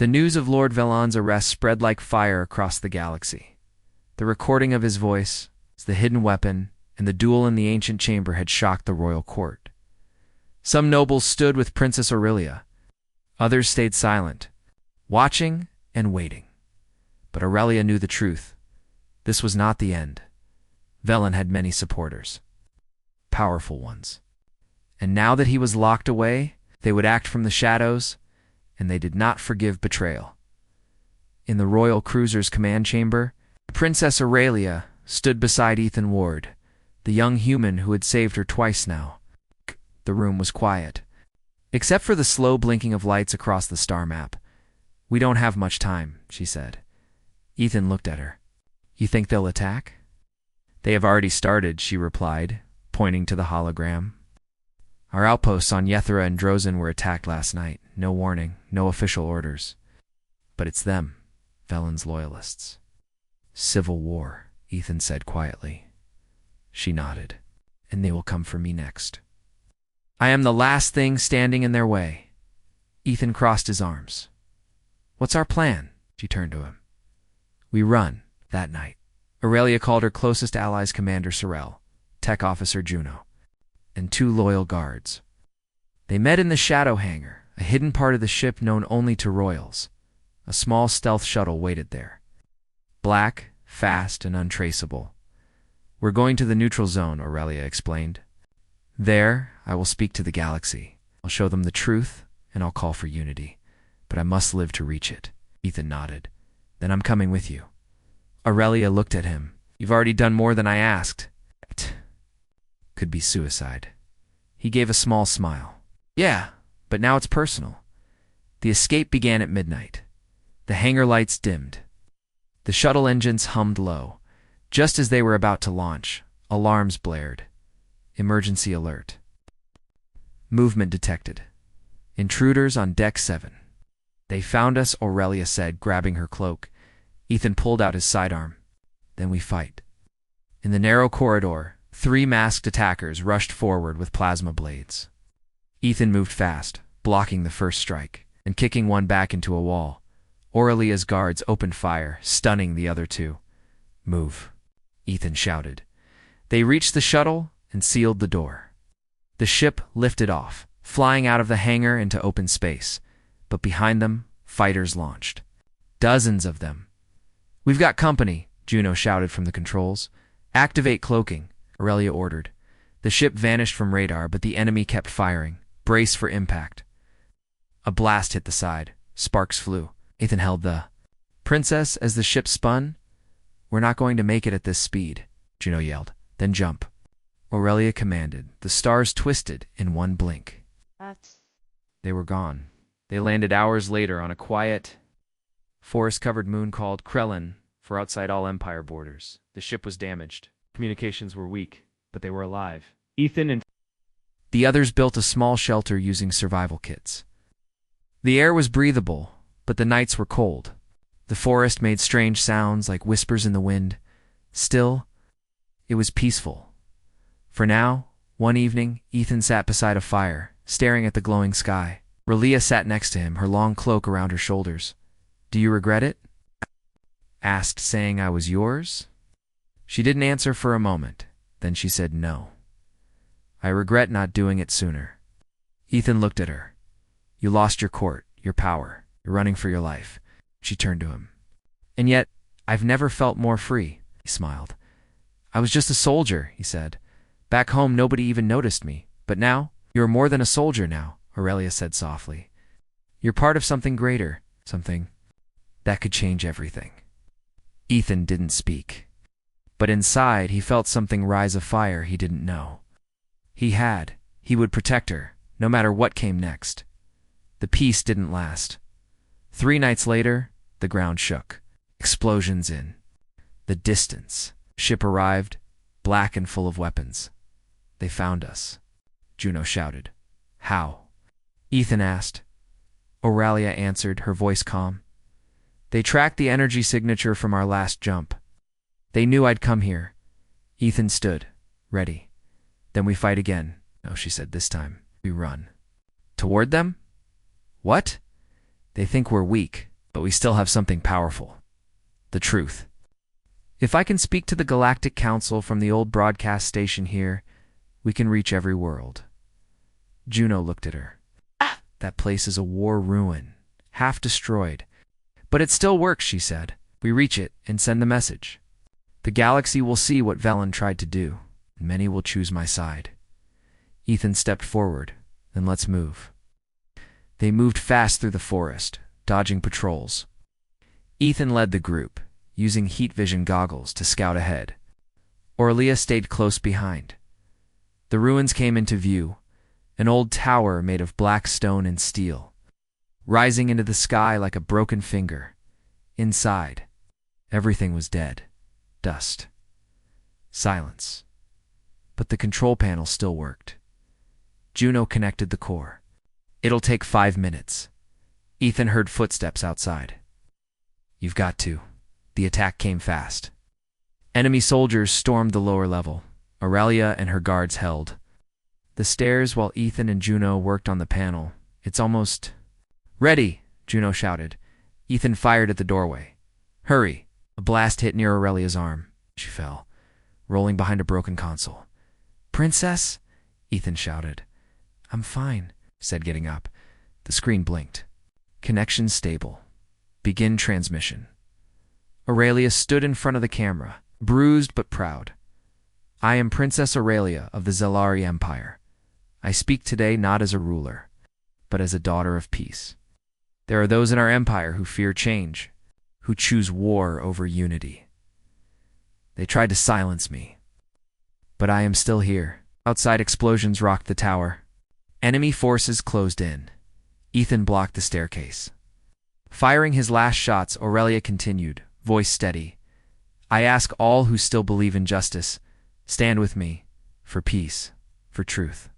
The news of Lord Velan's arrest spread like fire across the galaxy. The recording of his voice, the hidden weapon, and the duel in the ancient chamber had shocked the royal court. Some nobles stood with Princess Aurelia. Others stayed silent, watching and waiting. But Aurelia knew the truth. This was not the end. Velan had many supporters, powerful ones. And now that he was locked away, they would act from the shadows, and they did not forgive betrayal. In the royal cruiser's command chamber, Princess Aurelia stood beside Ethan Ward, the young human who had saved her twice now. The room was quiet, except for the slow blinking of lights across the star map. "We don't have much time," she said. Ethan looked at her. "You think they'll attack?" "They have already started," she replied, pointing to the hologram. "Our outposts on Yethra and Drozen were attacked last night. No warning, no official orders. But it's them, Velan's loyalists." "Civil war," Ethan said quietly. She nodded. "And they will come for me next. I am the last thing standing in their way." Ethan crossed his arms. "What's our plan?" She turned to him. "We run." That night, Aurelia called her closest allies Commander Sorrel, Tech Officer Juno, and 2 loyal guards. They met in the shadow hangar, a hidden part of the ship known only to royals. A small stealth shuttle waited there. Black, fast, and untraceable. "We're going to the neutral zone," Aurelia explained. "There, I will speak to the galaxy. I'll show them the truth, and I'll call for unity. But I must live to reach it." Ethan nodded. "Then I'm coming with you." Aurelia looked at him. "You've already done more than I asked." "Could be suicide." He gave a small smile. "Yeah, but now it's personal." The escape began at midnight. The hangar lights dimmed. The shuttle engines hummed low. Just as they were about to launch, alarms blared. Emergency alert. Movement detected. Intruders on Deck 7. "They found us," Aurelia said, grabbing her cloak. Ethan pulled out his sidearm. "Then we fight." In the narrow corridor, 3 masked attackers rushed forward with plasma blades. Ethan moved fast, blocking the first strike, and kicking one back into a wall. Aurelia's guards opened fire, stunning the other 2. "Move," Ethan shouted. They reached the shuttle and sealed the door. The ship lifted off, flying out of the hangar into open space. But behind them, fighters launched. Dozens of them. "We've got company," Juno shouted from the controls. "Activate cloaking," Aurelia ordered. The ship vanished from radar, but the enemy kept firing. "Brace for impact." A blast hit the side. Sparks flew. Ethan held the Princess as the ship spun. "We're not going to make it at this speed," Juno yelled. "Then jump," Aurelia commanded. The stars twisted in one blink. They were gone. They landed hours later on a quiet, forest-covered moon called Krellin, for outside all Empire borders. The ship was damaged. Communications were weak, but they were alive. Ethan and the others built a small shelter using survival kits. The air was breathable, but the nights were cold. The forest made strange sounds like whispers in the wind. Still, it was peaceful. For now, one evening, Ethan sat beside a fire, staring at the glowing sky. Aurelia sat next to him, her long cloak around her shoulders. "Do you regret it?" asked, "saying I was yours?" She didn't answer for a moment. Then she said no. "I regret not doing it sooner." Ethan looked at her. "You lost your court, your power. You're running for your life." She turned to him. "And yet, I've never felt more free." He smiled. "I was just a soldier," he said. "Back home, nobody even noticed me. But now, you're more than a soldier now," Aurelia said softly. "You're part of something greater, something that could change everything." Ethan didn't speak. But inside, he felt something rise a fire he didn't know. He would protect her, no matter what came next. The peace didn't last. 3 nights later, the ground shook. Explosions in the distance. Ship arrived, black and full of weapons. "They found us," Juno shouted. "How?" Ethan asked. Aurelia answered, her voice calm. "They tracked the energy signature from our last jump. They knew I'd come here." Ethan stood, ready. "Then we fight again." "No," she said, "this time we run." "Toward them?" "What?" "They think we're weak. But we still have something powerful. The truth. If I can speak to the Galactic Council from the old broadcast station here, we can reach every world. Juno looked at her. That place is a war ruin, half destroyed. But it still works, she said. We reach it and send the message. The galaxy will see what Velen tried to do, and many will choose my side. Ethan stepped forward. Then let's move. They moved fast through the forest, dodging patrols. Ethan led the group, using heat vision goggles to scout ahead. Aurelia stayed close behind. The ruins came into view, an old tower made of black stone and steel, rising into the sky like a broken finger. Inside, everything was dead. Dust. Silence. But the control panel still worked. Juno connected the core. It'll take 5 minutes. Ethan heard footsteps outside. You've got to. The attack came fast. Enemy soldiers stormed the lower level. Aurelia and her guards held the stairs while Ethan and Juno worked on the panel. It's almost... Ready, Juno shouted. Ethan fired at the doorway. Hurry. A blast hit near Aurelia's arm. She fell, rolling behind a broken console. Princess? Ethan shouted. I'm fine, said, getting up. The screen blinked. Connection stable. Begin transmission. Aurelia stood in front of the camera, bruised but proud. I am Princess Aurelia of the Zelari Empire. I speak today not as a ruler, but as a daughter of peace. There are those in our empire who fear change, who choose war over unity. They tried to silence me, but I am still here. Outside, explosions rocked the tower. Enemy forces closed in. Ethan blocked the staircase. Firing his last shots, Aurelia continued, voice steady. I ask all who still believe in justice, stand with me, for peace, for truth,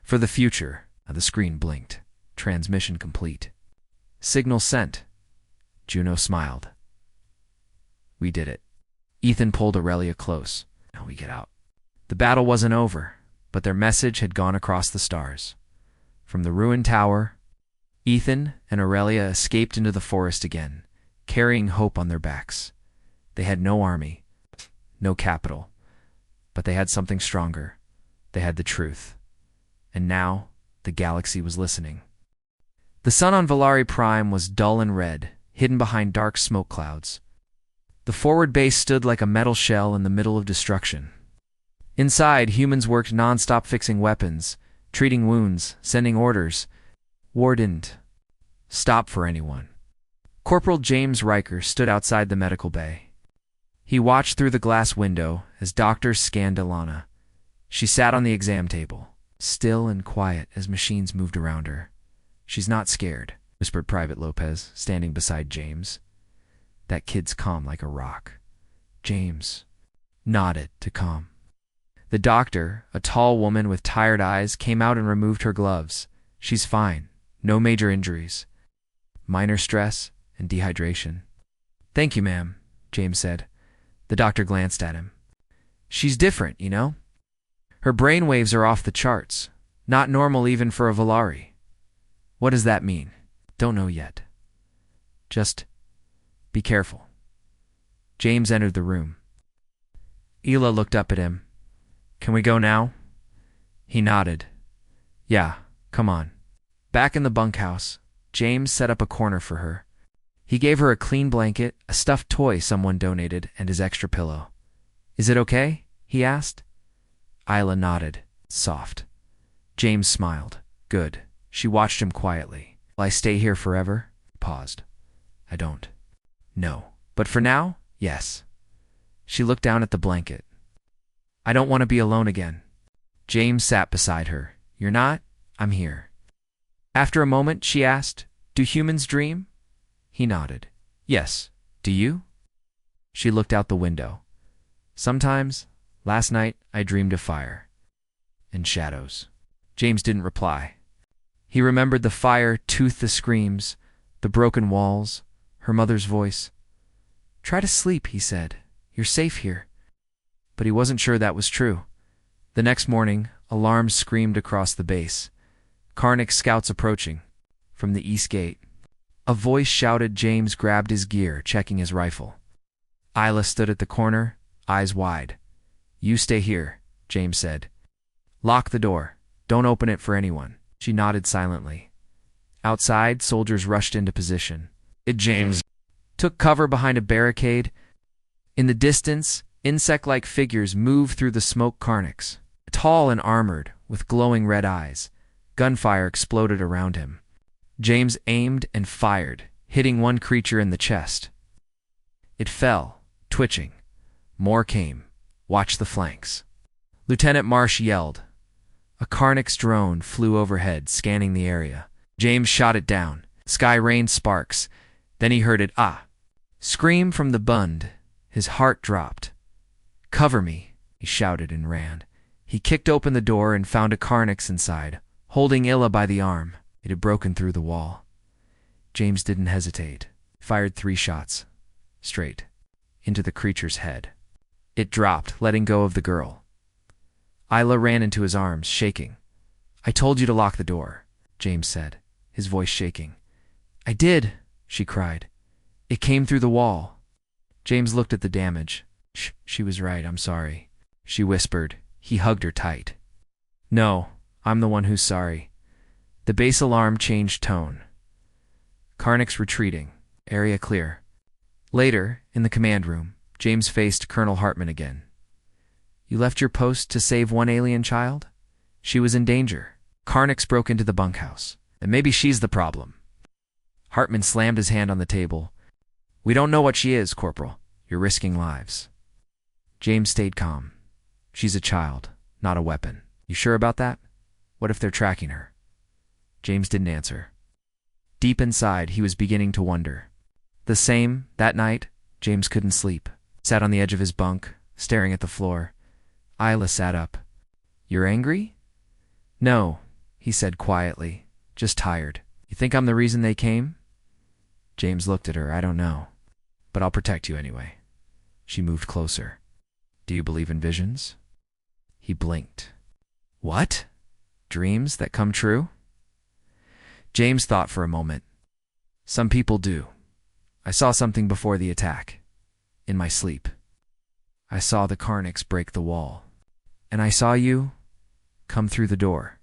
for the future. The screen blinked. Transmission complete. Signal sent. Juno smiled. We did it. Ethan pulled Aurelia close. Now we get out. The battle wasn't over, but their message had gone across the stars. From the ruined tower, Ethan and Aurelia escaped into the forest again, carrying hope on their backs. They had no army, no capital, but they had something stronger. They had the truth. And now, the galaxy was listening. The sun on Valari Prime was dull and red, hidden behind dark smoke clouds. The forward base stood like a metal shell in the middle of destruction. Inside, humans worked non-stop fixing weapons, treating wounds, sending orders. War didn't stop for anyone. Corporal James Riker stood outside the medical bay. He watched through the glass window as doctors scanned Ilana. She sat on the exam table, still and quiet as machines moved around her. She's not scared, whispered Private Lopez, standing beside James. That kid's calm like a rock. James nodded to calm. The doctor, a tall woman with tired eyes, came out and removed her gloves. She's fine. No major injuries. Minor stress and dehydration. Thank you, ma'am, James said. The doctor glanced at him. She's different, you know? Her brain waves are off the charts. Not normal even for a Valari. What does that mean? Don't know yet. Just be careful. James entered the room. Ela looked up at him. Can we go now? He nodded. Yeah, come on. Back in the bunkhouse, James set up a corner for her. He gave her a clean blanket, a stuffed toy someone donated, and his extra pillow. Is it okay? He asked. Isla nodded, soft. James smiled. Good. She watched him quietly. Will I stay here forever? Paused. I don't. No. But for now, yes. She looked down at the blanket. I don't want to be alone again. James sat beside her. You're not? I'm here. After a moment, she asked, Do humans dream? He nodded. Yes. Do you? She looked out the window. Sometimes. Last night, I dreamed of fire. And shadows. James didn't reply. He remembered the fire, the screams, the broken walls, her mother's voice. Try to sleep, he said. You're safe here. But he wasn't sure that was true. The next morning, alarms screamed across the base. Karnak scouts approaching. From the east gate. A voice shouted. James grabbed his gear, checking his rifle. Isla stood at the corner, eyes wide. "You stay here," James said. "Lock the door. Don't open it for anyone." She nodded silently. Outside, soldiers rushed into position. James took cover behind a barricade. In the distance, insect-like figures moved through the smoke. Carnix, tall and armored, with glowing red eyes. Gunfire exploded around him. James aimed and fired, hitting one creature in the chest. It fell, twitching. More came. "Watch the flanks." Lieutenant Marsh yelled. A Carnix drone flew overhead, scanning the area. James shot it down. Sky rained sparks. Then he heard it scream from the Bund. His heart dropped. "Cover me," he shouted and ran. He kicked open the door and found a Carnix inside, holding Illa by the arm. It had broken through the wall. James didn't hesitate. Fired 3 shots, straight, into the creature's head. It dropped, letting go of the girl. Isla ran into his arms, shaking. "I told you to lock the door," James said, his voice shaking. "I did," she cried. "It came through the wall." James looked at the damage. She was right, I'm sorry," she whispered. He hugged her tight. "No, I'm the one who's sorry." The base alarm changed tone. Carnix retreating. Area clear. Later, in the command room, James faced Colonel Hartman again. "You left your post to save one alien child? She was in danger." Carnix broke into the bunkhouse. "And maybe she's the problem." Hartman slammed his hand on the table. "We don't know what she is, Corporal. You're risking lives." James stayed calm. "She's a child, not a weapon." "You sure about that? What if they're tracking her?" James didn't answer. Deep inside, he was beginning to wonder. That night, James couldn't sleep. Sat on the edge of his bunk, staring at the floor. Isla sat up. "You're angry?" "No," he said quietly. "Just tired." "You think I'm the reason they came?" James looked at her. "I don't know. But I'll protect you anyway." She moved closer. "Do you believe in visions?" He blinked. "What? Dreams that come true?" James thought for a moment. "Some people do. I saw something before the attack. In my sleep. I saw the Carnix break the wall. And I saw you come through the door."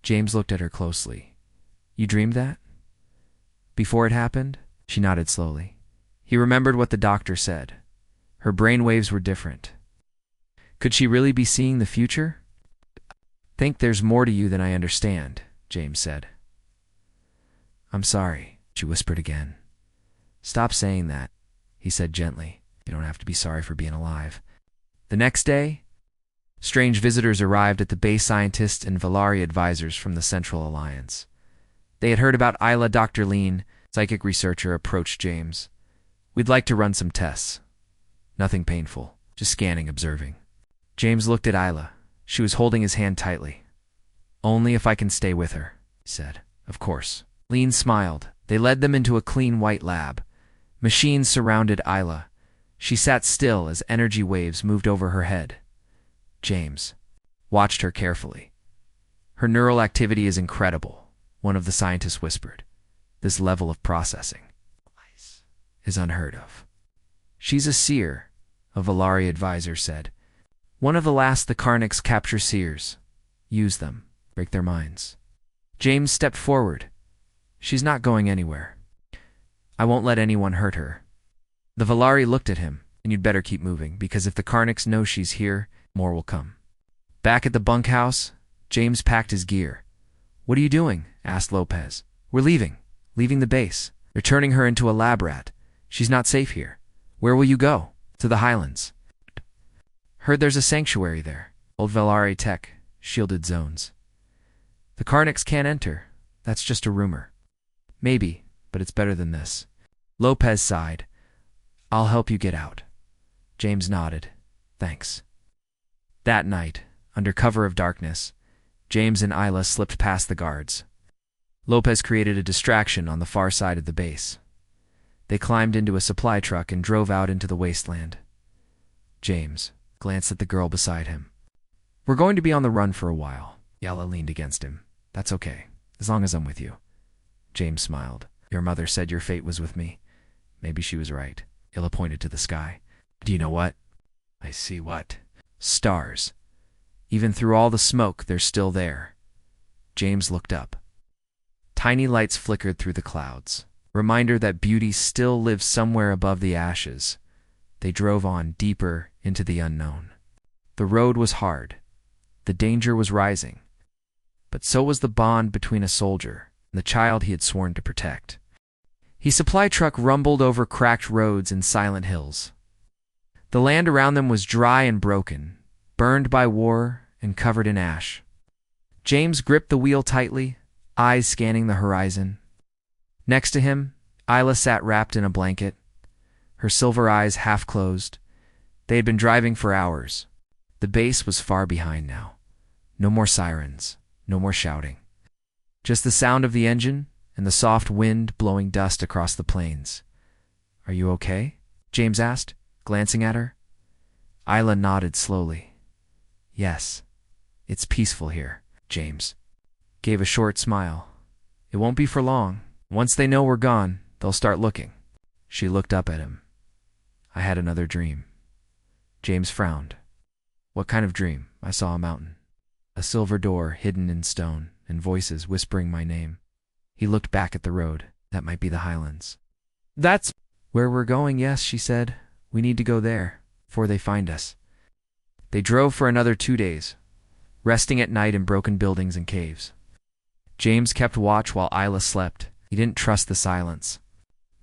James looked at her closely. "You dreamed that? Before it happened?" She nodded slowly. He remembered what the doctor said. Her brain waves were different. Could she really be seeing the future? "Think there's more to you than I understand," James said. "I'm sorry," she whispered again. "Stop saying that," he said gently. "You don't have to be sorry for being alive." The next day, strange visitors arrived at the base. Scientists and Valari advisors from the Central Alliance. They had heard about Isla. Dr. Lean, psychic researcher, approached James. "We'd like to run some tests. Nothing painful, just scanning, observing." James looked at Isla. She was holding his hand tightly. "Only if I can stay with her," he said. "Of course." Lean smiled. They led them into a clean white lab. Machines surrounded Isla. She sat still as energy waves moved over her head. James watched her carefully. "Her neural activity is incredible," one of the scientists whispered. "This level of processing is unheard of." "She's a seer," a Valari advisor said. "One of the last the Carnix capture seers. Use them, break their minds." James stepped forward. "She's not going anywhere. I won't let anyone hurt her." The Valari looked at him. "And you'd better keep moving, because if the Carnix knows she's here, more will come." Back at the bunkhouse, James packed his gear. "What are you doing?" asked Lopez. "We're leaving the base. They're turning her into a lab rat. She's not safe here." "Where will you go?" "To the Highlands." "Heard there's a sanctuary there. Old Valari tech, shielded zones." "The Carnix can't enter. That's just a rumor." "Maybe, but it's better than this." Lopez sighed. "I'll help you get out." James nodded. "Thanks." That night, under cover of darkness, James and Isla slipped past the guards. Lopez created a distraction on the far side of the base. They climbed into a supply truck and drove out into the wasteland. James glanced at the girl beside him. "We're going to be on the run for a while." Yala leaned against him. "That's okay, as long as I'm with you." James smiled. Your mother said your fate was with me. Maybe she was right. Illa pointed to the sky. Do you know what? I see what? Stars. Even through all the smoke, they're still there. James looked up. Tiny lights flickered through the clouds. Reminder that beauty still lives somewhere above the ashes. They drove on deeper into the unknown. The road was hard. The danger was rising. But so was the bond between a soldier and the child he had sworn to protect. His supply truck rumbled over cracked roads and silent hills. The land around them was dry and broken, burned by war and covered in ash. James gripped the wheel tightly, eyes scanning the horizon. Next to him, Isla sat wrapped in a blanket, her silver eyes half closed. They had been driving for hours. The base was far behind now. No more sirens, no more shouting. Just the sound of the engine and the soft wind blowing dust across the plains. Are you okay? James asked, glancing at her. Isla nodded slowly. Yes, it's peaceful here. James gave a short smile. It won't be for long. Once they know we're gone, they'll start looking. She looked up at him. I had another dream. James frowned. What kind of dream? I saw a mountain. A silver door hidden in stone, and voices whispering my name. He looked back at the road. That might be the highlands. That's where we're going, yes, she said. We need to go there, before they find us. They drove for another 2 days, resting at night in broken buildings and caves. James kept watch while Isla slept. He didn't trust the silence.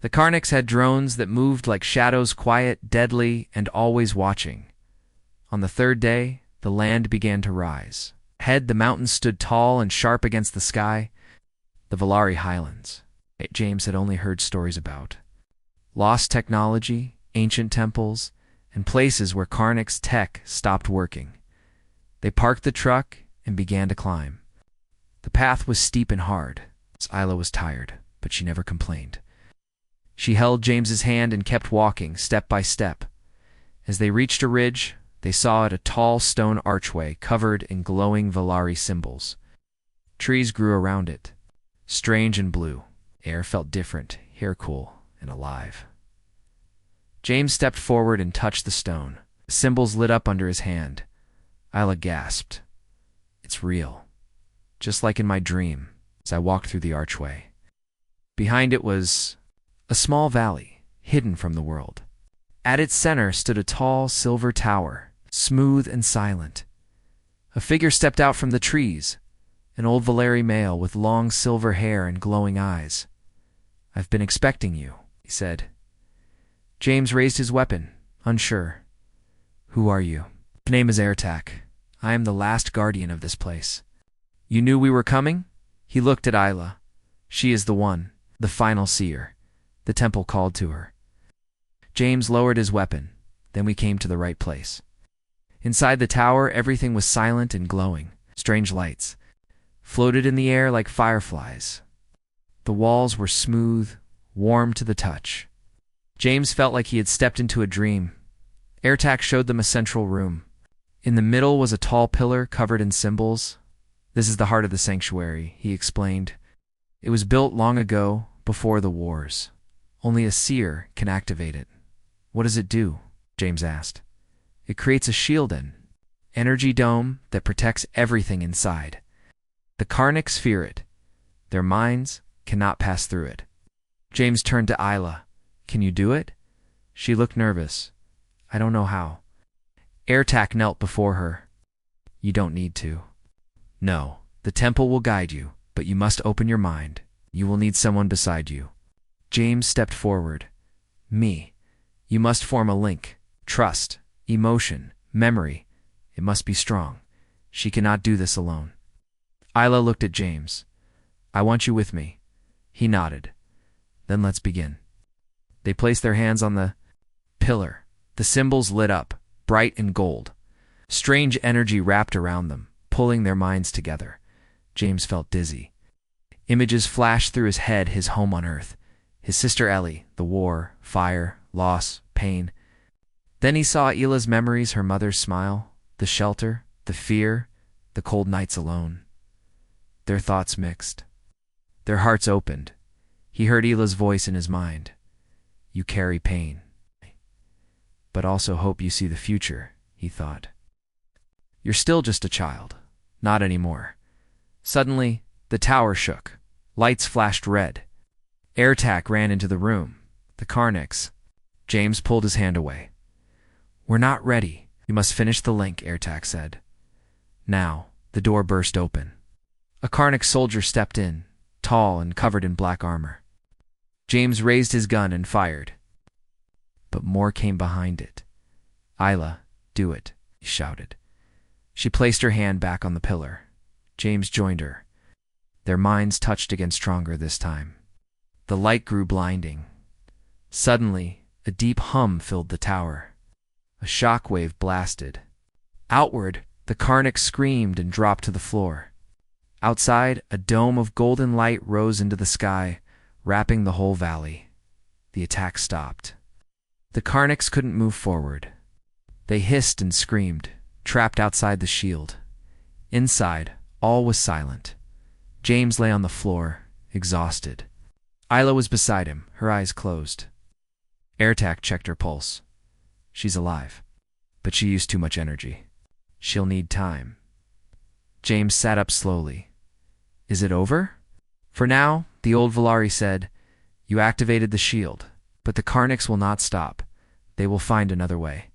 The Karniks had drones that moved like shadows, quiet, deadly, and always watching. On the third day, the land began to rise. Ahead, the mountains stood tall and sharp against the sky. The Valari Highlands. James had only heard stories about. Lost technology, ancient temples, and places where Karnik's tech stopped working. They parked the truck and began to climb. The path was steep and hard. Isla was tired, but she never complained. She held James's hand and kept walking, step by step. As they reached a ridge, they saw it a tall stone archway covered in glowing Valari symbols. Trees grew around it, strange and blue. Air felt different, hair cool and alive. James stepped forward and touched the stone. The symbols lit up under his hand. Isla gasped. It's real. Just like in my dream, as I walked through the archway. Behind it was a small valley, hidden from the world. At its center stood a tall silver tower, smooth and silent. A figure stepped out from the trees, an old Valari male with long silver hair and glowing eyes. I've been expecting you, he said. James raised his weapon, unsure. Who are you? My name is Ertak. I am the last guardian of this place. You knew we were coming? He looked at Isla. She is the one, the final seer. The temple called to her. James lowered his weapon. Then we came to the right place. Inside the tower, everything was silent and glowing. Strange lights floated in the air like fireflies. The walls were smooth, warm to the touch. James felt like he had stepped into a dream. Ertak showed them a central room. In the middle was a tall pillar covered in symbols. This is the heart of the sanctuary, he explained. It was built long ago, before the wars. Only a seer can activate it. What does it do? James asked. It creates a shielded energy dome that protects everything inside. The Karniks fear it. Their minds cannot pass through it. James turned to Isla. Can you do it? She looked nervous. I don't know how. Ertak knelt before her. You don't need to. No, the temple will guide you, but you must open your mind. You will need someone beside you. James stepped forward. Me. You must form a link. Trust, emotion, memory. It must be strong. She cannot do this alone. Isla looked at James. I want you with me. He nodded. Then let's begin. They placed their hands on the pillar. The symbols lit up, bright and gold. Strange energy wrapped around them, pulling their minds together. James felt dizzy. Images flashed through his head, his home on Earth. His sister Ellie, the war, fire, loss, pain. Then he saw Ila's memories, her mother's smile, the shelter, the fear, the cold nights alone. Their thoughts mixed. Their hearts opened. He heard Hila's voice in his mind. You carry pain, but also hope you see the future, he thought. You're still just a child. Not anymore. Suddenly, the tower shook. Lights flashed red. Airtac ran into the room. The Karniks. James pulled his hand away. We're not ready. You must finish the link, Airtac said. Now, the door burst open. A Karnik soldier stepped in, tall and covered in black armor. James raised his gun and fired. But more came behind it. Isla, do it, he shouted. She placed her hand back on the pillar. James joined her. Their minds touched again stronger this time. The light grew blinding. Suddenly, a deep hum filled the tower. A shockwave blasted. Outward, the Karnik screamed and dropped to the floor. Outside, a dome of golden light rose into the sky, wrapping the whole valley. The attack stopped. The Karniks couldn't move forward. They hissed and screamed, trapped outside the shield. Inside, all was silent. James lay on the floor, exhausted. Isla was beside him, her eyes closed. Airtac checked her pulse. She's alive, but she used too much energy. She'll need time. James sat up slowly. Is it over? For now, the old Valari said, you activated the shield, but the Karniks will not stop. They will find another way.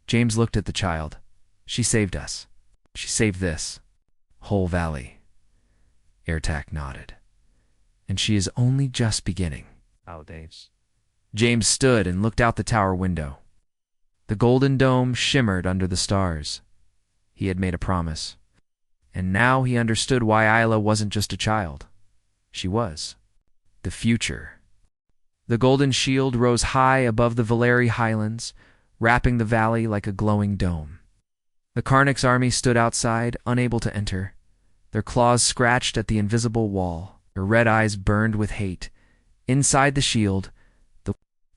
James looked at the child. She saved us. She saved this whole valley. Airtac nodded. And she is only just beginning. Nowadays. James stood and looked out the tower window. The golden dome shimmered under the stars. He had made a promise. And now he understood why Isla wasn't just a child. She was the future. The golden shield rose high above the Valeri highlands, wrapping the valley like a glowing dome. The Karniks' army stood outside, unable to enter. Their claws scratched at the invisible wall. Their red eyes burned with hate. Inside the shield, the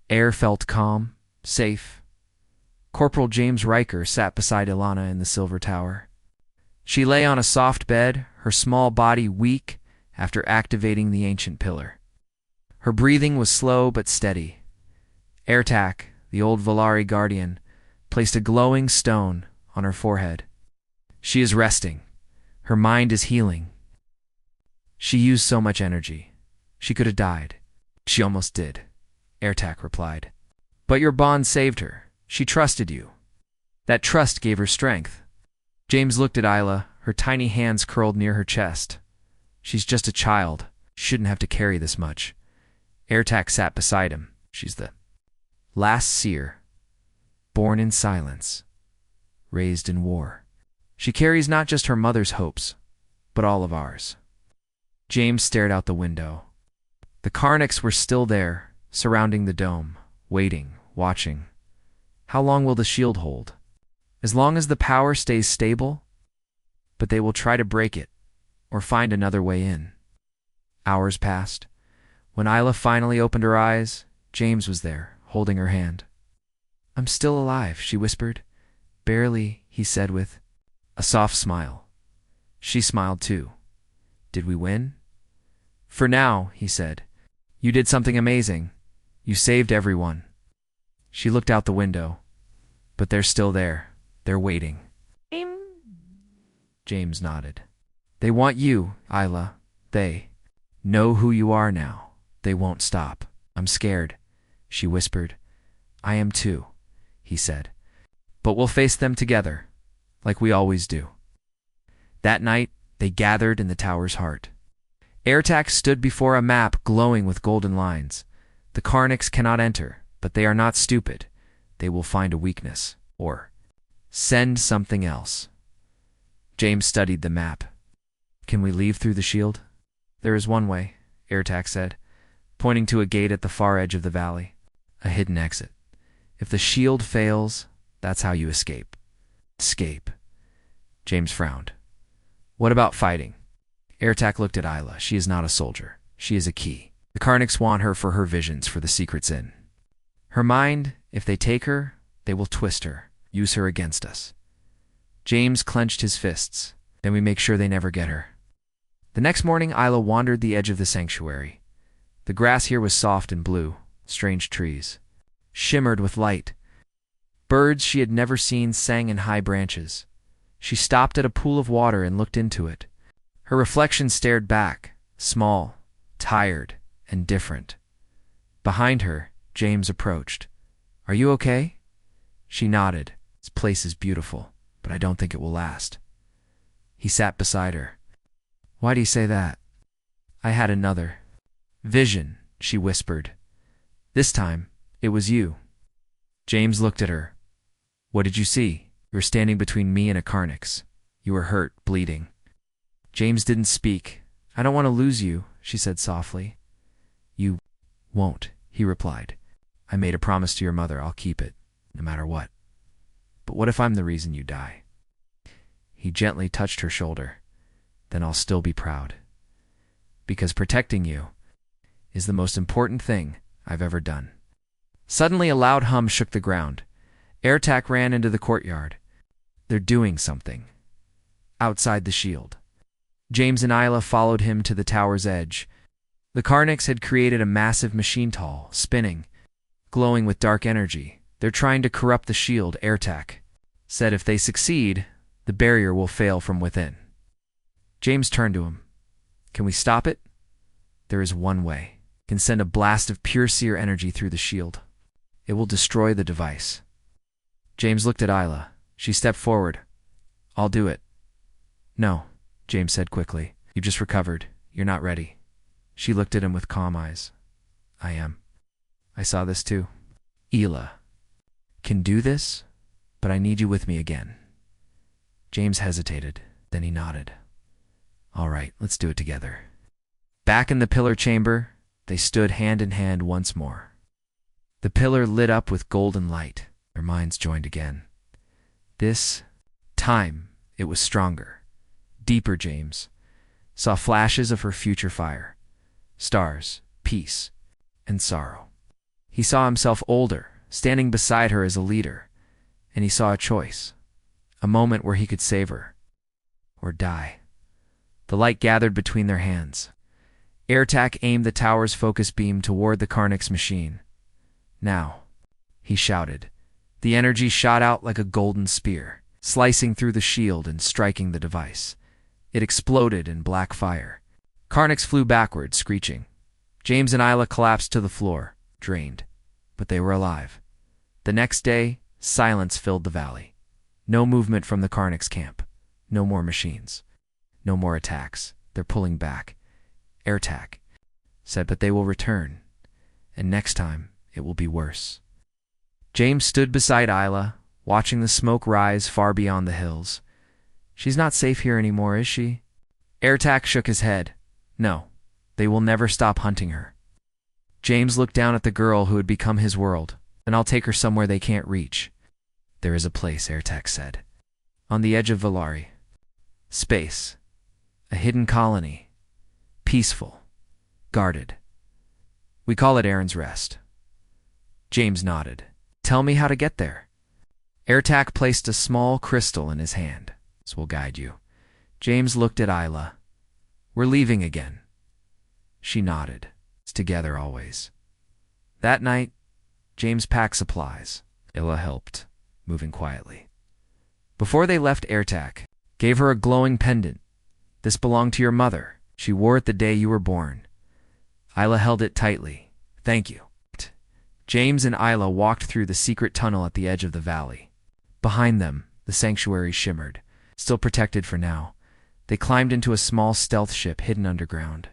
air felt calm, safe. Corporal James Riker sat beside Ilana in the silver tower. She lay on a soft bed, her small body weak after activating the ancient pillar. Her breathing was slow but steady. Airtac, the old Valari guardian, placed a glowing stone on her forehead. She is resting. Her mind is healing. She used so much energy. She could have died. She almost did, Airtac replied. But your bond saved her. She trusted you. That trust gave her strength. James looked at Isla, her tiny hands curled near her chest. She's just a child. She shouldn't have to carry this much. Airtac sat beside him. She's the last seer, born in silence, raised in war. She carries not just her mother's hopes, but all of ours. James stared out the window. The Karniks were still there, surrounding the dome, waiting, watching. How long will the shield hold? As long as the power stays stable? But they will try to break it, or find another way in. Hours passed. When Isla finally opened her eyes, James was there, holding her hand. I'm still alive, she whispered. Barely, he said with a soft smile. She smiled too. Did we win? For now, he said. You did something amazing. You saved everyone. She looked out the window. But they're still there. They're waiting. James nodded. They want you, Isla. They know who you are now. They won't stop. I'm scared, she whispered. I am too, he said. But we'll face them together, like we always do. That night, they gathered in the tower's heart. Airtac stood before a map glowing with golden lines. The Karniks cannot enter, but they are not stupid. They will find a weakness, or send something else. James studied the map. Can we leave through the shield? There is one way, Airtac said, pointing to a gate at the far edge of the valley. A hidden exit. If the shield fails, that's how you escape. Escape. James frowned. What about fighting? Airtac looked at Isla. She is not a soldier. She is a key. The Karniks want her for her visions for the secrets in her mind. If they take her, they will twist her, use her against us. James clenched his fists. Then we make sure they never get her. The next morning, Isla wandered the edge of the sanctuary. The grass here was soft and blue. Strange trees shimmered with light. Birds she had never seen sang in high branches. She stopped at a pool of water and looked into it. Her reflection stared back, small, tired, and different. Behind her, James approached. "Are you okay?" She nodded. "This place is beautiful, but I don't think it will last." He sat beside her. "Why do you say that?" "I had another vision," she whispered. "This time, it was you." James looked at her. "What did you see?" "You were standing between me and a Carnix. You were hurt, bleeding." James didn't speak. "I don't want to lose you," she said softly. "You won't," he replied. "I made a promise to your mother. I'll keep it, no matter what. But what if I'm the reason you die?" He gently touched her shoulder. "Then I'll still be proud. Because protecting you is the most important thing I've ever done." Suddenly a loud hum shook the ground. Airtac ran into the courtyard. "They're doing something." Outside the shield. James and Isla followed him to the tower's edge. The Carnix had created a massive machine tall, spinning, glowing with dark energy. "They're trying to corrupt the shield," Airtac said. "If they succeed, the barrier will fail from within." James turned to him. "Can we stop it?" "There is one way. Can send a blast of pure seer energy through the shield. It will destroy the device." James looked at Isla. She stepped forward. "I'll do it." "No," James said quickly. "You just recovered. You're not ready." She looked at him with calm eyes. "I am. I saw this too. Isla can do this, but I need you with me again." James hesitated. Then he nodded. "All right, let's do it together." Back in the pillar chamber, they stood hand in hand once more. The pillar lit up with golden light. Their minds joined again. This time, it was stronger, deeper. James saw flashes of her future fire, stars, peace, and sorrow. He saw himself older, standing beside her as a leader, and he saw a choice, a moment where he could save her or die. The light gathered between their hands. Airtac aimed the tower's focus beam toward the Carnix machine. "Now," he shouted. The energy shot out like a golden spear, slicing through the shield and striking the device. It exploded in black fire. Carnix flew backward, screeching. James and Isla collapsed to the floor, drained, but they were alive. The next day, silence filled the valley. No movement from the Carnix camp. No more machines. No more attacks. "They're pulling back," Airtac said, "but they will return, and next time it will be worse." James stood beside Isla, watching the smoke rise far beyond the hills. "She's not safe here anymore, is she?" Airtac shook his head. "No, they will never stop hunting her." James looked down at the girl who had become his world. "Then I'll take her somewhere they can't reach." "There is a place," Airtac said. "On the edge of Valari. Space. A hidden colony. Peaceful. Guarded. We call it Aaron's Rest." James nodded. "Tell me how to get there." Airtac placed a small crystal in his hand. "This will guide you." James looked at Isla. "We're leaving again." She nodded. "It's together always." That night, James packed supplies. Isla helped, moving quietly. Before they left, Airtac gave her a glowing pendant. "This belonged to your mother. She wore it the day you were born." Isla held it tightly. "Thank you." James and Isla walked through the secret tunnel at the edge of the valley. Behind them, the sanctuary shimmered, still protected for now. They climbed into a small stealth ship hidden underground.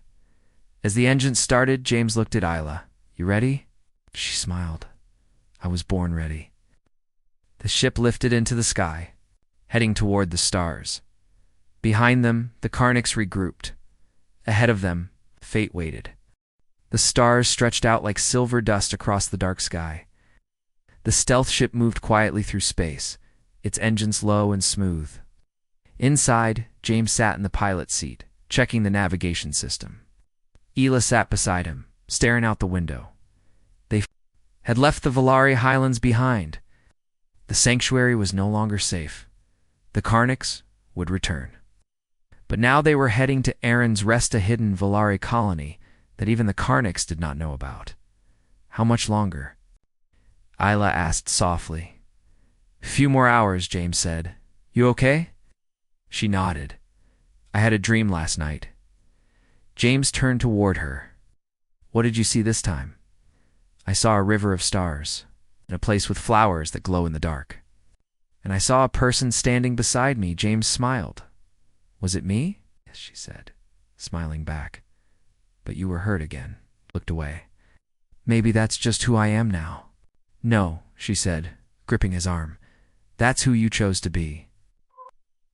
As the engine started, James looked at Isla. "You ready?" She smiled. "I was born ready." The ship lifted into the sky, heading toward the stars. Behind them, the Carnix regrouped. Ahead of them, fate waited. The stars stretched out like silver dust across the dark sky. The stealth ship moved quietly through space, its engines low and smooth. Inside, James sat in the pilot's seat, checking the navigation system. Isla sat beside him, staring out the window. They had left the Valari highlands behind. The sanctuary was no longer safe. The Carnix would return. But now they were heading to Aaron's Rest, a hidden Valari colony that even the Karniks did not know about. How much longer? Isla asked softly. Few more hours, James said. You okay? She nodded. I had a dream last night. James turned toward her. What did you see this time? I saw a river of stars, and a place with flowers that glow in the dark. And I saw a person standing beside me. James smiled. Was it me? Yes, she said, smiling back. But you were hurt again. Looked away. Maybe that's just who I am now. No, she said, gripping his arm. That's who you chose to be.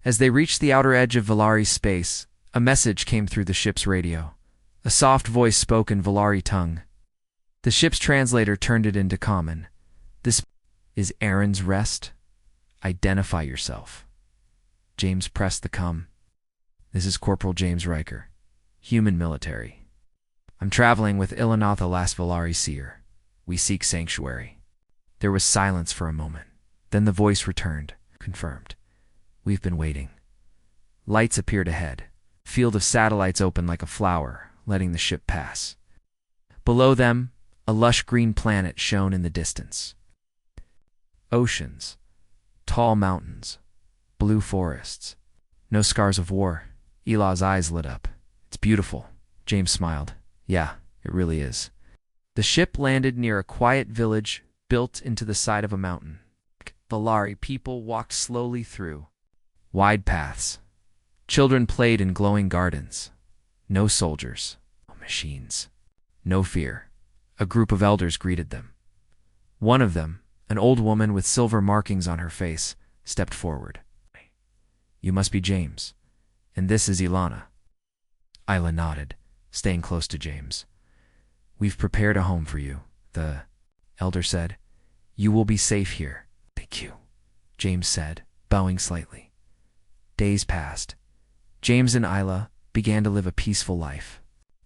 As they reached the outer edge of Valari's space, a message came through the ship's radio. A soft voice spoke in Valari tongue. The ship's translator turned it into common. This is Aaron's rest. Identify yourself. James pressed the come. This is Corporal James Riker, human military. I'm traveling with Ilanath, the last Valari seer. We seek sanctuary. There was silence for a moment. Then the voice returned, confirmed. We've been waiting. Lights appeared ahead. A field of satellites opened like a flower, letting the ship pass. Below them, a lush green planet shone in the distance. Oceans, tall mountains, blue forests. No scars of war. Elah's eyes lit up. It's beautiful. James smiled. Yeah, it really is. The ship landed near a quiet village built into the side of a mountain. Valari people walked slowly through. Wide paths. Children played in glowing gardens. No soldiers. No machines. No fear. A group of elders greeted them. One of them, an old woman with silver markings on her face, stepped forward. You must be James. And this is Ilana. Isla nodded, staying close to James. We've prepared a home for you, the elder said. You will be safe here. Thank you, James said, bowing slightly. Days passed. James and Isla began to live a peaceful life.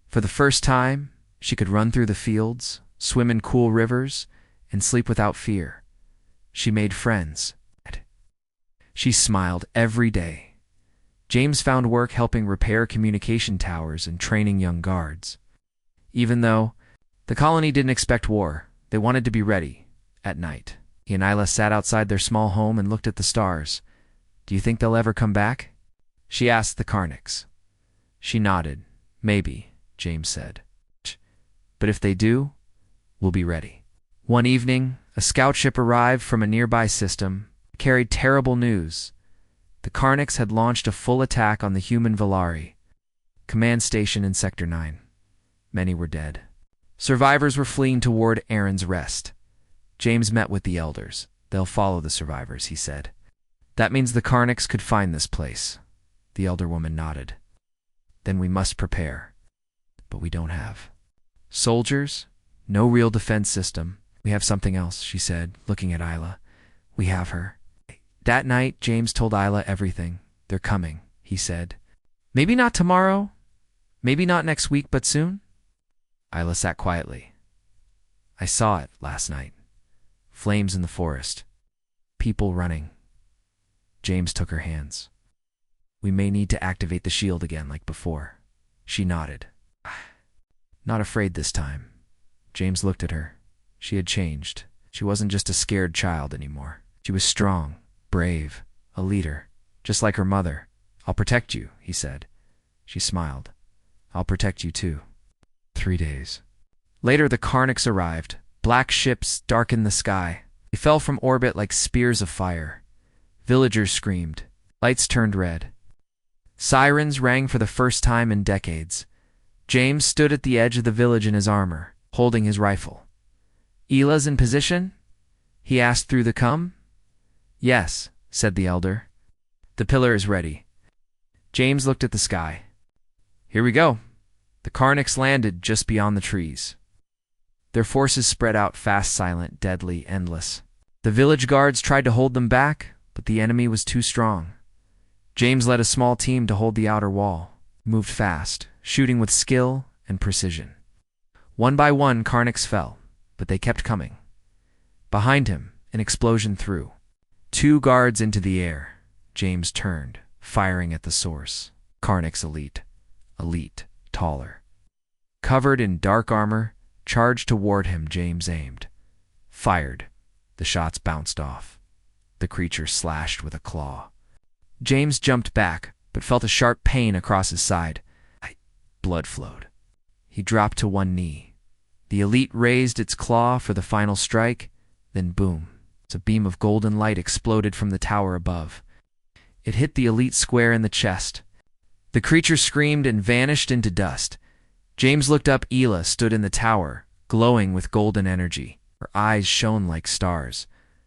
For the first time, she could run through the fields, swim in cool rivers, and sleep without fear. She made friends. She smiled every day. James found work helping repair communication towers and training young guards. Even though the colony didn't expect war, they wanted to be ready. At night, he and Isla sat outside their small home and looked at the stars. Do you think they'll ever come back? She asked the Karniks. She nodded. Maybe, James said. But if they do, we'll be ready. One evening, a scout ship arrived from a nearby system, carried terrible news. The Karniks had launched a full attack on the human Valari command station in Sector 9. Many were dead. Survivors were fleeing toward Aaron's rest. James met with the elders. They'll follow the survivors, he said. That means the Karniks could find this place. The elder woman nodded. Then we must prepare. But we don't have soldiers, no real defense system. We have something else, she said, looking at Isla. We have her. That night, James told Isla everything. They're coming, he said. Maybe not tomorrow, maybe not next week, but soon. Isla sat quietly. I saw it last night. Flames in the forest. People running. James took her hands. We may need to activate the shield again like before. She nodded. Not afraid this time. James looked at her. She had changed. She wasn't just a scared child anymore. She was strong, brave, a leader, just like her mother. I'll protect you, he said. She smiled. I'll protect you too. 3 days. Later, the Karniks arrived. Black ships darkened the sky. They fell from orbit like spears of fire. Villagers screamed. Lights turned red. Sirens rang for the first time in decades. James stood at the edge of the village in his armor, holding his rifle. Ila's in position? He asked through the cum. Yes, said the elder. The pillar is ready. James looked at the sky. Here we go. The Karniks landed just beyond the trees. Their forces spread out fast, silent, deadly, endless. The village guards tried to hold them back, but the enemy was too strong. James led a small team to hold the outer wall, moved fast, shooting with skill and precision. One by one, Karniks fell, but they kept coming. Behind him, an explosion threw. 2 guards into the air. James turned, firing at the source. Karniks elite, taller. Covered in dark armor, charged toward him. James aimed. Fired. The shots bounced off. The creature slashed with a claw. James jumped back, but felt a sharp pain across his side. Blood flowed. He dropped to one knee. The elite raised its claw for the final strike, then boom. A beam of golden light exploded from the tower above. It hit the elite square in the chest. The creature screamed and vanished into dust. James looked up. Ela stood in the tower, glowing with golden energy. Her eyes shone like stars.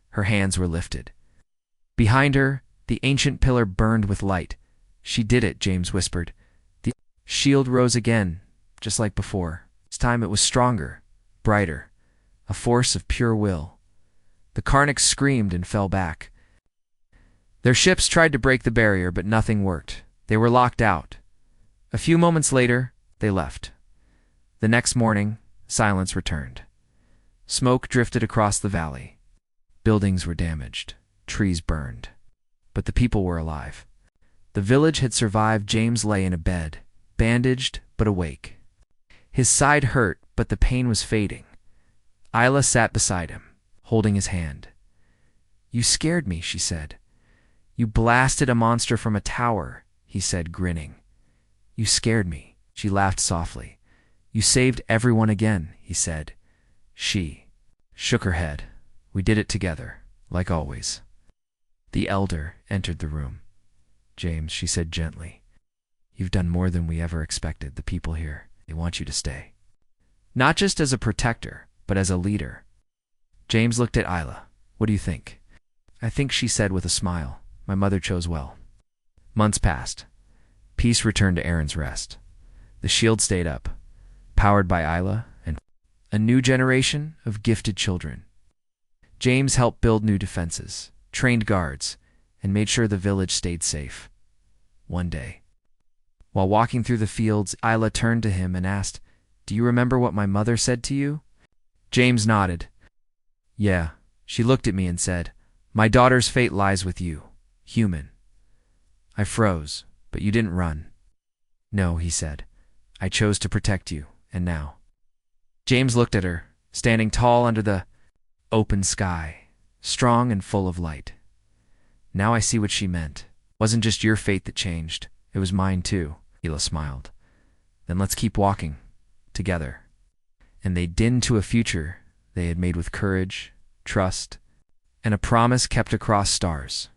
Her hands were lifted. Behind her, the ancient pillar burned with light. She did it, James whispered. The shield rose again, just like before. This time it was stronger, brighter, a force of pure will. The Karnics screamed and fell back. Their ships tried to break the barrier, but nothing worked. They were locked out. A few moments later, they left. The next morning, silence returned. Smoke drifted across the valley. Buildings were damaged. Trees burned. But the people were alive. The village had survived. James lay in a bed, bandaged but awake. His side hurt, but the pain was fading. Isla sat beside him, holding his hand. "You scared me," she said. "You blasted a monster from a tower," he said, grinning. "You scared me." She laughed softly. "You saved everyone again," he said. She shook her head. "We did it together, like always." The elder entered the room. "James," she said gently, "you've done more than we ever expected. The people here, they want you to stay. Not just as a protector, but as a leader." James looked at Isla. "What do you think?" "I think," she said with a smile, "my mother chose well." Months passed. Peace returned to Aaron's Rest. The shield stayed up, powered by Isla and a new generation of gifted children. James helped build new defenses, trained guards, and made sure the village stayed safe. One day, while walking through the fields, Isla turned to him and asked, "Do you remember what my mother said to you?" James nodded. "Yeah." She looked at me and said, "My daughter's fate lies with you, human." I froze, "But you didn't run." "No," he said. "I chose to protect you, and now." James looked at her, standing tall under the open sky, strong and full of light. "Now I see what she meant. It wasn't just your fate that changed. It was mine too." Ela smiled. "Then let's keep walking, together." And they dinned to a future they had made with courage, trust, and a promise kept across stars.